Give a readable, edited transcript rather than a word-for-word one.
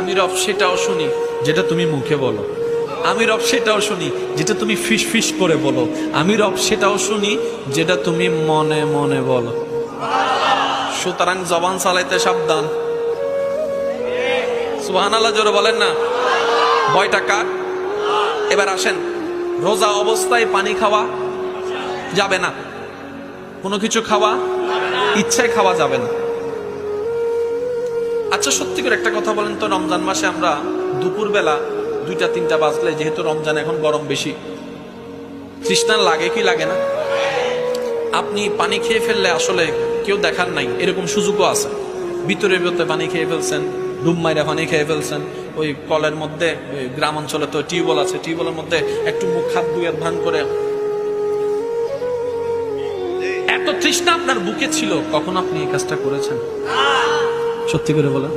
আমি রব সেটাও শুনি যেটা তুমি মুখে বলো, আমি রব সেটাও শুনি যেটা তুমি ফিস ফিস করে বলো, আমি রব সেটাও শুনি যেটা তুমি মনে মনে বলো। সুতরাং জবান চালাইতে সাবধান। সুবহানাল্লাহ জোরে বলেন না। ভয়টা কার? এবার আসেন, রোজা অবস্থায় পানি খাওয়া যাবে না, কোনো কিছু খাওয়া ইচ্ছায় খাওয়া যাবে না। আচ্ছা সত্যি করে একটা কথা বলেন তো, রমজান মাসে আমরা দুপুর বেলা 2টা-3টা বাজলে, যেহেতু রমজান এখন গরম বেশি, তৃষ্ণা লাগে কি লাগে না? আপনি পানি খেয়ে ফেললে আসলে কেউ দেখার নাই এরকম সুযোগও আছে। ভিতরে ভিতরে পানি খেয়ে ফেলছেন, ডুব মাইরা পানি খেয়ে ফেলছেন, ওই কলের মধ্যে, গ্রাম অঞ্চলে তো টিউবওয়েল আছে, টিউবওয়েলের মধ্যে একটু মুখ হাত ধুয়ে ভান করে। এত তৃষ্ণা আপনার বুকে ছিল, কখন আপনি এই কাজটা করেছেন? সত্যি করে বলেন।